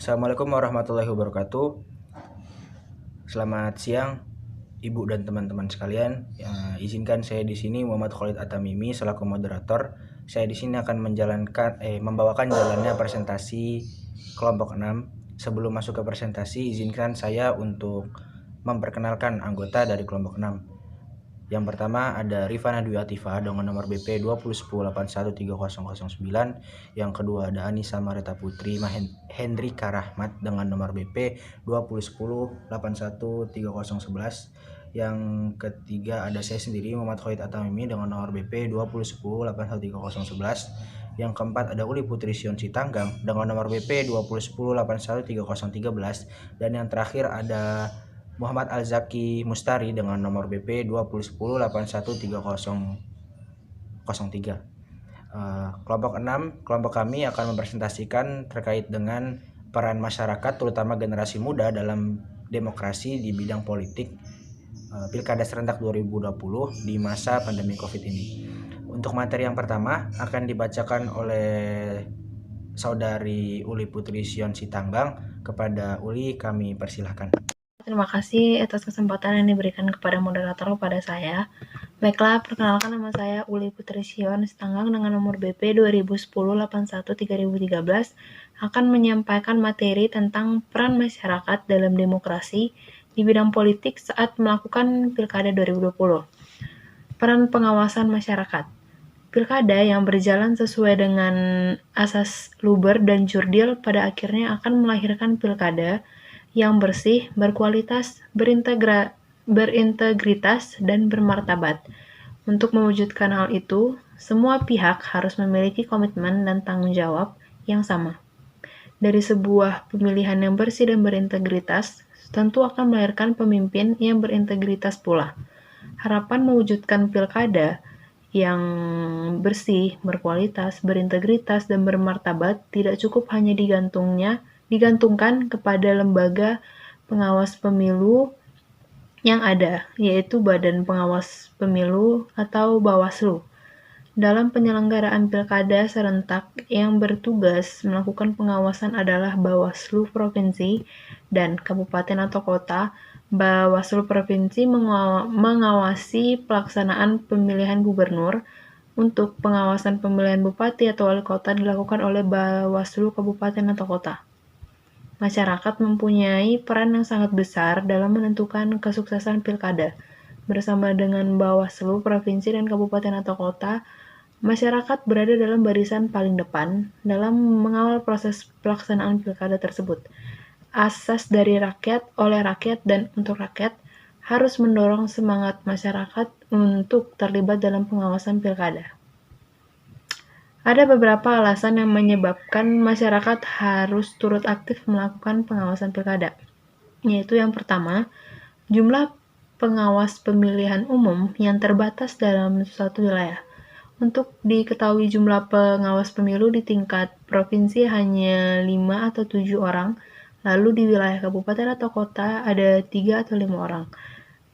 Assalamualaikum warahmatullahi wabarakatuh. Selamat siang, Ibu dan teman-teman sekalian. Izinkan saya di sini Muhammad Khalid Atamimi selaku moderator. Saya di sini akan membawakan jalannya presentasi kelompok 6. Sebelum masuk ke presentasi, izinkan saya untuk memperkenalkan anggota dari kelompok 6. Yang pertama ada Rifana Dwi Atifah dengan nomor BP 2010813009. Yang kedua ada Anissa Mareta Putri Hendrika Rahmat dengan nomor BP 2010813011. Yang ketiga ada saya sendiri Muhammad Khalid Atamimi dengan nomor BP 2010813011. Yang keempat ada Uli Putri Sion Sitanggang dengan nomor BP 2010813013. Dan yang terakhir ada Muhammad Al-Zaki Mustari dengan nomor BP 2010813003. Kelompok 6, kelompok kami akan mempresentasikan terkait dengan peran masyarakat terutama generasi muda dalam demokrasi di bidang politik Pilkada serentak 2020 di masa pandemi Covid ini. Untuk materi yang pertama akan dibacakan oleh Saudari Uli Putri Sion Sitanggang. Kepada Uli kami persilahkan. Terima kasih atas kesempatan yang diberikan kepada moderator kepada saya. Baiklah, perkenalkan nama saya Uli Putri Sion Sitanggang dengan nomor BP 2010813013 akan menyampaikan materi tentang peran masyarakat dalam demokrasi di bidang politik saat melakukan Pilkada 2020. Peran pengawasan masyarakat. Pilkada yang berjalan sesuai dengan asas luber dan jurdil pada akhirnya akan melahirkan pilkada yang bersih, berkualitas, berintegritas, dan bermartabat. Untuk mewujudkan hal itu, semua pihak harus memiliki komitmen dan tanggung jawab yang sama. Dari sebuah pemilihan yang bersih dan berintegritas, tentu akan melahirkan pemimpin yang berintegritas pula. Harapan mewujudkan pilkada yang bersih, berkualitas, berintegritas, dan bermartabat tidak cukup hanya digantungkan kepada lembaga pengawas pemilu yang ada, yaitu Badan Pengawas Pemilu atau Bawaslu. Dalam penyelenggaraan pilkada serentak yang bertugas melakukan pengawasan adalah Bawaslu Provinsi dan Kabupaten atau Kota. Bawaslu Provinsi mengawasi pelaksanaan pemilihan gubernur. Untuk pengawasan pemilihan bupati atau wali kota dilakukan oleh Bawaslu Kabupaten atau Kota. Masyarakat mempunyai peran yang sangat besar dalam menentukan kesuksesan pilkada. Bersama dengan Bawaslu Provinsi dan Kabupaten atau Kota, masyarakat berada dalam barisan paling depan dalam mengawal proses pelaksanaan pilkada tersebut. Asas dari rakyat, oleh rakyat, dan untuk rakyat harus mendorong semangat masyarakat untuk terlibat dalam pengawasan pilkada. Ada beberapa alasan yang menyebabkan masyarakat harus turut aktif melakukan pengawasan pilkada, yaitu yang pertama, jumlah pengawas pemilihan umum yang terbatas dalam suatu wilayah. Untuk diketahui jumlah pengawas pemilu di tingkat provinsi hanya 5 atau 7 orang, lalu di wilayah kabupaten atau kota ada 3 atau 5 orang.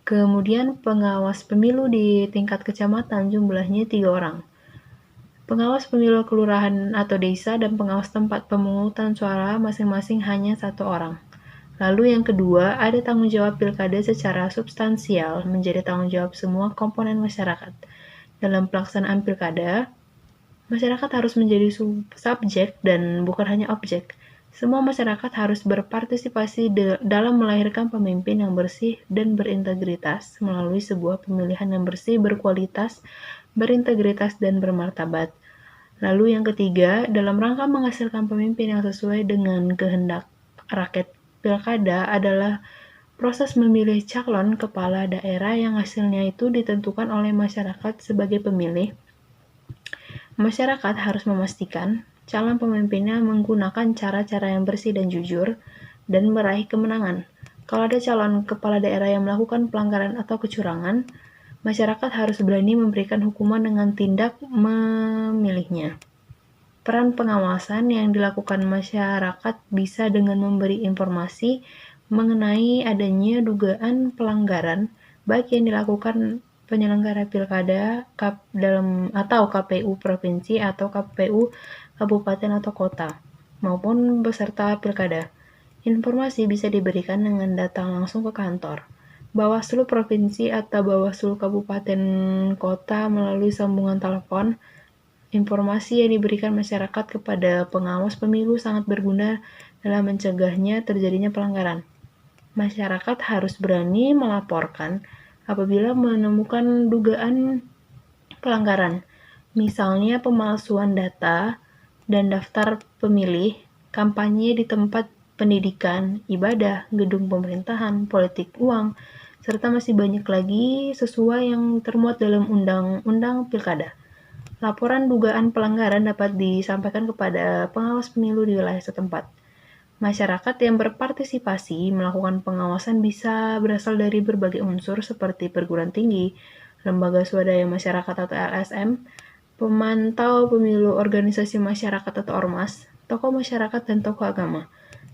Kemudian pengawas pemilu di tingkat kecamatan jumlahnya 3 orang. Pengawas pemilu kelurahan atau desa dan pengawas tempat pemungutan suara masing-masing hanya 1 orang. Lalu yang kedua, ada tanggung jawab pilkada secara substansial menjadi tanggung jawab semua komponen masyarakat. Dalam pelaksanaan pilkada, masyarakat harus menjadi subjek dan bukan hanya objek. Semua masyarakat harus berpartisipasi dalam melahirkan pemimpin yang bersih dan berintegritas melalui sebuah pemilihan yang bersih, berkualitas, berintegritas, dan bermartabat. Lalu yang ketiga, dalam rangka menghasilkan pemimpin yang sesuai dengan kehendak rakyat, pilkada adalah proses memilih calon kepala daerah yang hasilnya itu ditentukan oleh masyarakat sebagai pemilih. Masyarakat harus memastikan calon pemimpinnya menggunakan cara-cara yang bersih dan jujur dan meraih kemenangan. Kalau ada calon kepala daerah yang melakukan pelanggaran atau kecurangan, masyarakat harus berani memberikan hukuman dengan tindak memilihnya. Peran pengawasan yang dilakukan masyarakat bisa dengan memberi informasi mengenai adanya dugaan pelanggaran baik yang dilakukan penyelenggara pilkada atau KPU provinsi atau KPU kabupaten atau kota maupun peserta pilkada. Informasi bisa diberikan dengan datang langsung ke kantor, Bawaslu Provinsi atau Bawaslu Kabupaten Kota melalui sambungan telepon. Informasi yang diberikan masyarakat kepada pengawas pemilu sangat berguna dalam mencegahnya terjadinya pelanggaran. Masyarakat harus berani melaporkan apabila menemukan dugaan pelanggaran, misalnya pemalsuan data dan daftar pemilih, kampanye di tempat pendidikan, ibadah, gedung pemerintahan, politik uang, serta masih banyak lagi sesuai yang termuat dalam Undang-Undang Pilkada. Laporan dugaan pelanggaran dapat disampaikan kepada pengawas pemilu di wilayah setempat. Masyarakat yang berpartisipasi melakukan pengawasan bisa berasal dari berbagai unsur seperti perguruan tinggi, lembaga swadaya masyarakat atau LSM, pemantau pemilu, organisasi masyarakat atau ormas, tokoh masyarakat, dan tokoh agama.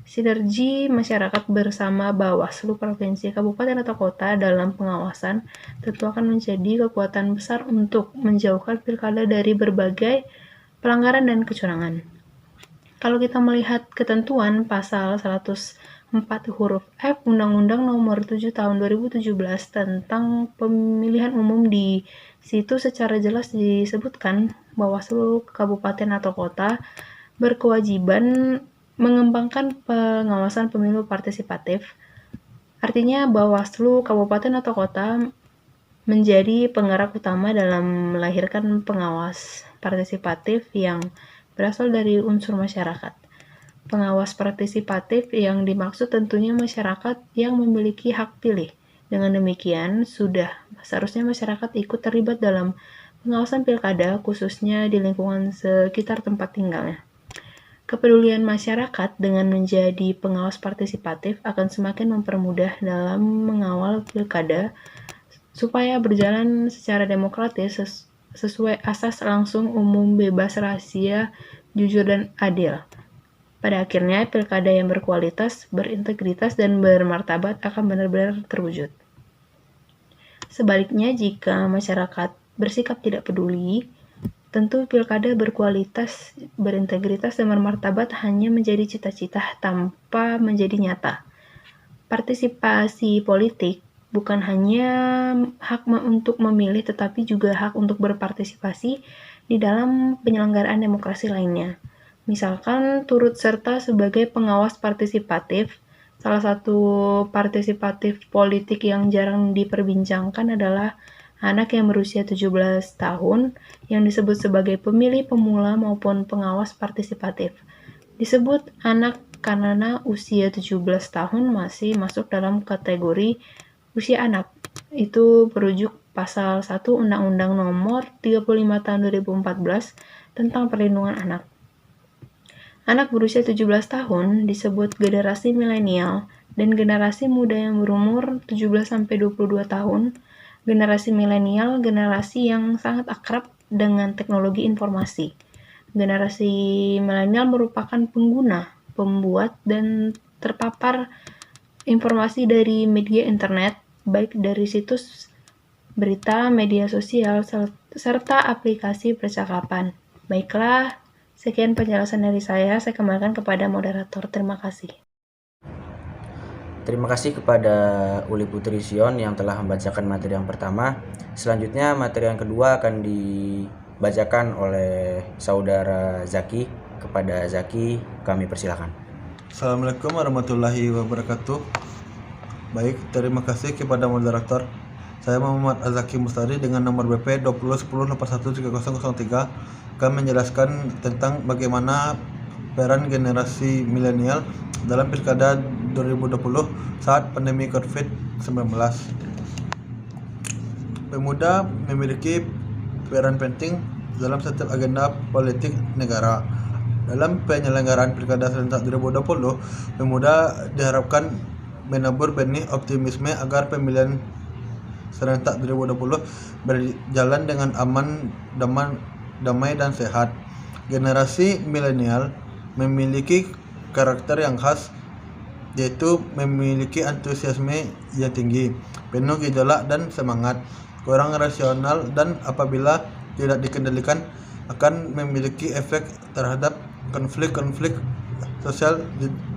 Sinergi masyarakat bersama Bawaslu Provinsi, Kabupaten, atau Kota dalam pengawasan tentu akan menjadi kekuatan besar untuk menjauhkan pilkada dari berbagai pelanggaran dan kecurangan. Kalau kita melihat ketentuan pasal 104 huruf F Undang-Undang Nomor 7 Tahun 2017 tentang pemilihan umum, di situ secara jelas disebutkan Bawaslu Kabupaten atau Kota berkewajiban mengembangkan pengawasan pemilu partisipatif. Artinya Bawaslu Kabupaten atau Kota menjadi penggerak utama dalam melahirkan pengawas partisipatif yang berasal dari unsur masyarakat. Pengawas partisipatif yang dimaksud tentunya masyarakat yang memiliki hak pilih. Dengan demikian, seharusnya masyarakat ikut terlibat dalam pengawasan pilkada, khususnya di lingkungan sekitar tempat tinggalnya. Kepedulian masyarakat dengan menjadi pengawas partisipatif akan semakin mempermudah dalam mengawal pilkada supaya berjalan secara demokratis sesuai asas langsung, umum, bebas, rahasia, jujur, dan adil. Pada akhirnya, pilkada yang berkualitas, berintegritas, dan bermartabat akan benar-benar terwujud. Sebaliknya, jika masyarakat bersikap tidak peduli, tentu pilkada berkualitas, berintegritas, dan bermartabat hanya menjadi cita-cita tanpa menjadi nyata. Partisipasi politik bukan hanya hak untuk memilih, tetapi juga hak untuk berpartisipasi di dalam penyelenggaraan demokrasi lainnya. Misalkan turut serta sebagai pengawas partisipatif. Salah satu partisipatif politik yang jarang diperbincangkan adalah anak yang berusia 17 tahun yang disebut sebagai pemilih pemula maupun pengawas partisipatif. Disebut anak karena usia 17 tahun masih masuk dalam kategori usia anak. Itu merujuk pasal 1 Undang-Undang Nomor 35 Tahun 2014 tentang Perlindungan Anak. Anak berusia 17 tahun disebut generasi milenial, dan generasi muda yang berumur 17-22 tahun. Generasi milenial, generasi yang sangat akrab dengan teknologi informasi. Generasi milenial merupakan pengguna, pembuat, dan terpapar informasi dari media internet, baik dari situs berita, media sosial, serta aplikasi percakapan. Baiklah, sekian penjelasan dari saya kembalikan kepada moderator. Terima kasih. Terima kasih kepada Uli Putri Sion yang telah membacakan materi yang pertama. Selanjutnya materi yang kedua akan dibacakan oleh saudara Zaki. Kepada Zaki kami persilakan. Assalamualaikum warahmatullahi wabarakatuh. Baik, terima kasih kepada moderator. Saya Muhammad Azaki Mustari dengan nomor BP 2010813003 akan menjelaskan tentang bagaimana peran generasi milenial dalam Pilkada 2020 saat pandemi COVID-19. Pemuda memiliki peran penting dalam setiap agenda politik negara. Dalam penyelenggaraan Pilkada serentak 2020, pemuda diharapkan menabur benih optimisme agar pemilihan serentak 2020 berjalan dengan aman, damai, dan sehat. Generasi milenial memiliki karakter yang khas, yaitu memiliki antusiasme yang tinggi, penuh gejolak dan semangat, kurang rasional, dan apabila tidak dikendalikan akan memiliki efek terhadap konflik-konflik sosial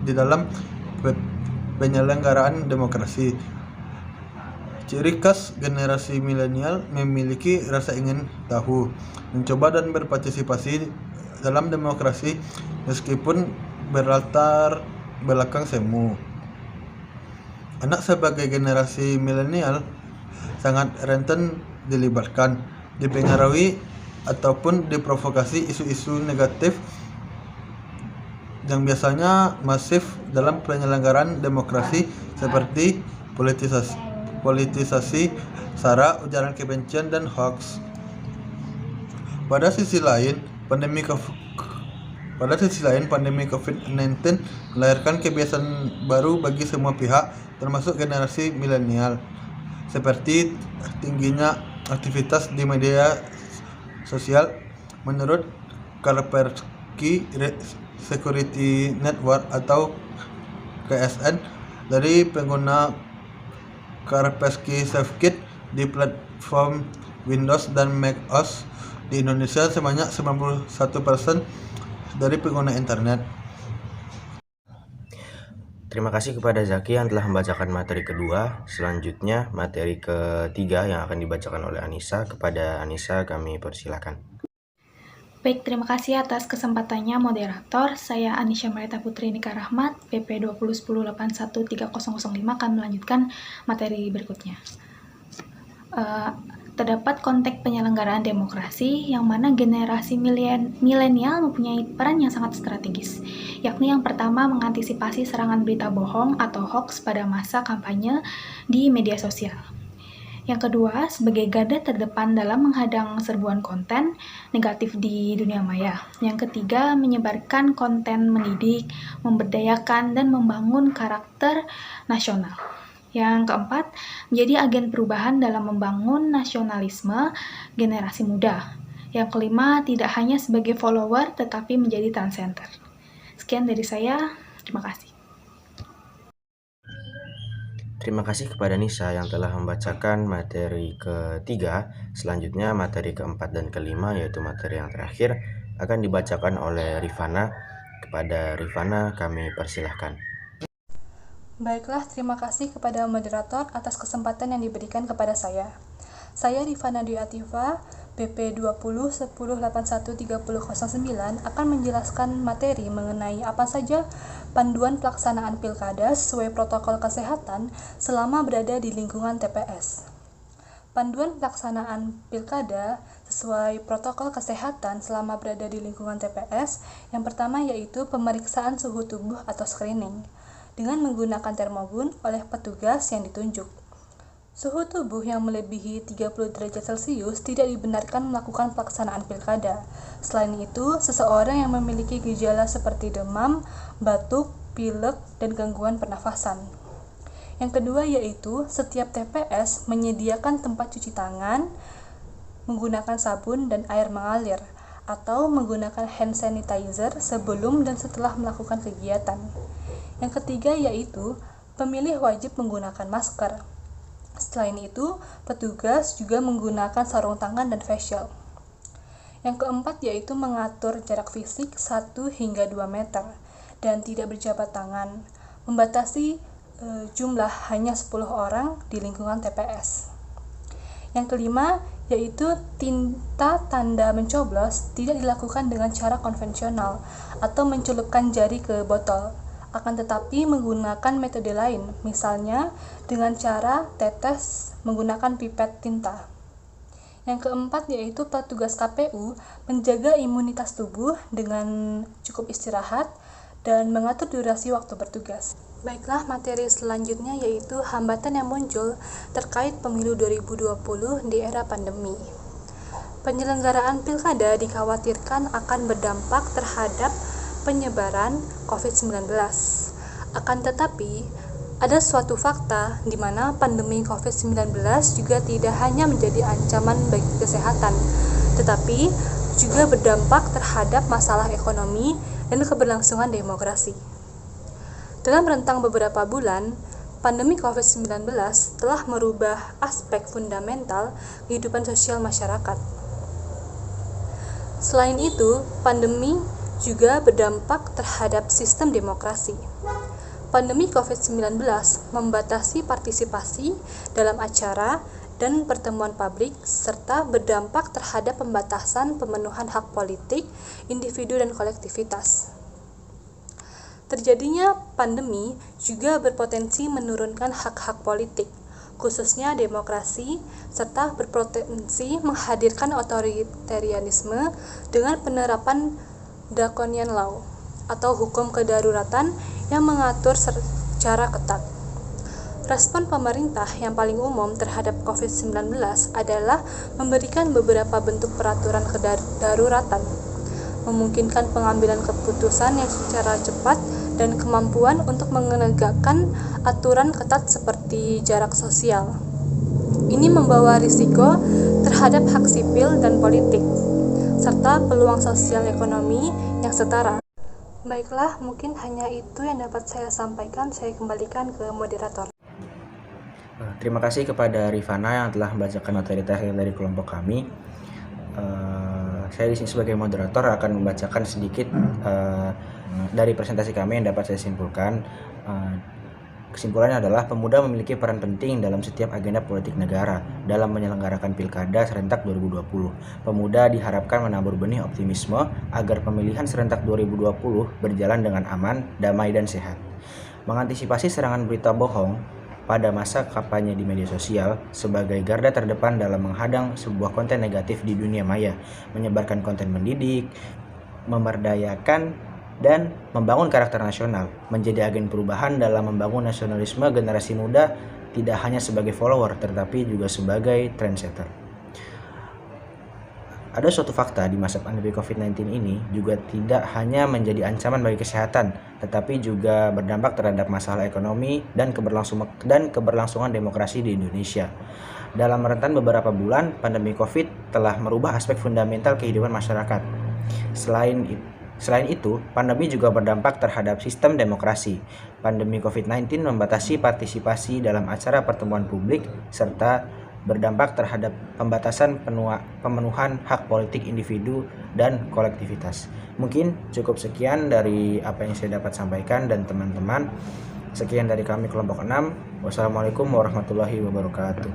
di dalam penyelenggaraan demokrasi. Ciri khas generasi milenial memiliki rasa ingin tahu, mencoba dan berpartisipasi dalam demokrasi meskipun berlatar belakang semu. Anak sebagai generasi milenial sangat rentan dilibatkan, dipengaruhi ataupun diprovokasi isu-isu negatif yang biasanya masif dalam penyelenggaraan demokrasi seperti politisasi, sara, ujaran kebencian, dan hoax. Pada sisi lain, pandemi COVID-19 melahirkan kebiasaan baru bagi semua pihak, termasuk generasi milenial, seperti tingginya aktivitas di media sosial. Menurut Kaspersky Security Network atau KSN, dari pengguna Kaspersky SafeKit di platform Windows dan Mac OS di Indonesia sebanyak 91% dari pengguna internet. Terima kasih kepada Zaki yang telah membacakan materi kedua. Selanjutnya materi ketiga yang akan dibacakan oleh Anissa. Kepada Anissa kami persilakan. Baik, terima kasih atas kesempatannya moderator. Saya Anisha Marita Putri Nika Rahmat, PP 2010813005 akan melanjutkan materi berikutnya. Terdapat konteks penyelenggaraan demokrasi yang mana generasi milenial mempunyai peran yang sangat strategis, yakni yang pertama mengantisipasi serangan berita bohong atau hoax pada masa kampanye di media sosial. Yang kedua, sebagai garda terdepan dalam menghadang serbuan konten negatif di dunia maya. Yang ketiga, menyebarkan konten mendidik, memberdayakan, dan membangun karakter nasional. Yang keempat, menjadi agen perubahan dalam membangun nasionalisme generasi muda. Yang kelima, tidak hanya sebagai follower, tetapi menjadi trendsetter. Sekian dari saya, terima kasih. Terima kasih kepada Nisa yang telah membacakan materi ketiga. Selanjutnya materi keempat dan kelima, yaitu materi yang terakhir, akan dibacakan oleh Rifana. Kepada Rifana kami persilahkan. Baiklah, terima kasih kepada moderator atas kesempatan yang diberikan kepada saya. Saya Rifana Dwi Atifa, BP 2010813009 akan menjelaskan materi mengenai apa saja panduan pelaksanaan pilkada sesuai protokol kesehatan selama berada di lingkungan TPS. Panduan pelaksanaan pilkada sesuai protokol kesehatan selama berada di lingkungan TPS yang pertama yaitu pemeriksaan suhu tubuh atau screening dengan menggunakan termogun oleh petugas yang ditunjuk. Suhu tubuh yang melebihi 30 derajat Celcius tidak dibenarkan melakukan pelaksanaan pilkada. Selain itu, seseorang yang memiliki gejala seperti demam, batuk, pilek, dan gangguan pernafasan. Yang kedua yaitu, setiap TPS menyediakan tempat cuci tangan, menggunakan sabun dan air mengalir, atau menggunakan hand sanitizer sebelum dan setelah melakukan kegiatan. Yang ketiga yaitu, pemilih wajib menggunakan masker. Selain itu, petugas juga menggunakan sarung tangan dan face shield. Yang keempat yaitu mengatur jarak fisik 1 hingga 2 meter dan tidak berjabat tangan, membatasi jumlah hanya 10 orang di lingkungan TPS. Yang kelima yaitu tinta tanda mencoblos tidak dilakukan dengan cara konvensional atau mencelupkan jari ke botol, akan tetapi menggunakan metode lain, misalnya dengan cara tetes menggunakan pipet tinta. Yang keempat yaitu petugas KPU menjaga imunitas tubuh dengan cukup istirahat dan mengatur durasi waktu bertugas. Baiklah, materi selanjutnya yaitu hambatan yang muncul terkait pemilu 2020 di era pandemi. Penyelenggaraan pilkada dikhawatirkan akan berdampak terhadap penyebaran COVID-19. Akan tetapi, ada suatu fakta di mana pandemi COVID-19 juga tidak hanya menjadi ancaman bagi kesehatan, tetapi juga berdampak terhadap masalah ekonomi dan keberlangsungan demokrasi. Dalam rentang beberapa bulan, pandemi COVID-19 telah merubah aspek fundamental kehidupan sosial masyarakat. Selain itu, pandemi juga berdampak terhadap sistem demokrasi. Pandemi COVID-19 membatasi partisipasi dalam acara dan pertemuan publik serta berdampak terhadap pembatasan pemenuhan hak politik, individu dan kolektivitas. Terjadinya pandemi juga berpotensi menurunkan hak-hak politik, khususnya demokrasi, serta berpotensi menghadirkan otoritarianisme dengan penerapan draconian law atau hukum kedaruratan yang mengatur secara ketat. Respon pemerintah yang paling umum terhadap COVID-19 adalah memberikan beberapa bentuk peraturan kedaruratan, memungkinkan pengambilan keputusan yang secara cepat dan kemampuan untuk menegakkan aturan ketat seperti jarak sosial. Ini membawa risiko terhadap hak sipil dan politik, serta peluang sosial ekonomi yang setara. Baiklah, mungkin hanya itu yang dapat saya sampaikan. Saya kembalikan ke moderator. Terima kasih kepada Rifana yang telah membacakan materi terakhir dari kelompok kami. Saya di sini sebagai moderator akan membacakan sedikit dari presentasi kami yang dapat saya simpulkan. Kesimpulannya adalah pemuda memiliki peran penting dalam setiap agenda politik negara dalam menyelenggarakan Pilkada serentak 2020. Pemuda diharapkan menabur benih optimisme agar pemilihan serentak 2020 berjalan dengan aman, damai, dan sehat. Mengantisipasi serangan berita bohong pada masa kampanye di media sosial sebagai garda terdepan dalam menghadang sebuah konten negatif di dunia maya, menyebarkan konten mendidik, memberdayakan, dan membangun karakter nasional, menjadi agen perubahan dalam membangun nasionalisme generasi muda tidak hanya sebagai follower tetapi juga sebagai trendsetter. Ada suatu fakta di masa pandemi COVID-19 ini juga tidak hanya menjadi ancaman bagi kesehatan, tetapi juga berdampak terhadap masalah ekonomi dan keberlangsungan demokrasi di Indonesia. Dalam rentan beberapa bulan, pandemi COVID telah merubah aspek fundamental kehidupan masyarakat. Selain itu, pandemi juga berdampak terhadap sistem demokrasi. Pandemi COVID-19 membatasi partisipasi dalam acara pertemuan publik serta berdampak terhadap pembatasan pemenuhan hak politik individu dan kolektivitas. Mungkin cukup sekian dari apa yang saya dapat sampaikan dan teman-teman. Sekian dari kami kelompok 6. Wassalamualaikum warahmatullahi wabarakatuh.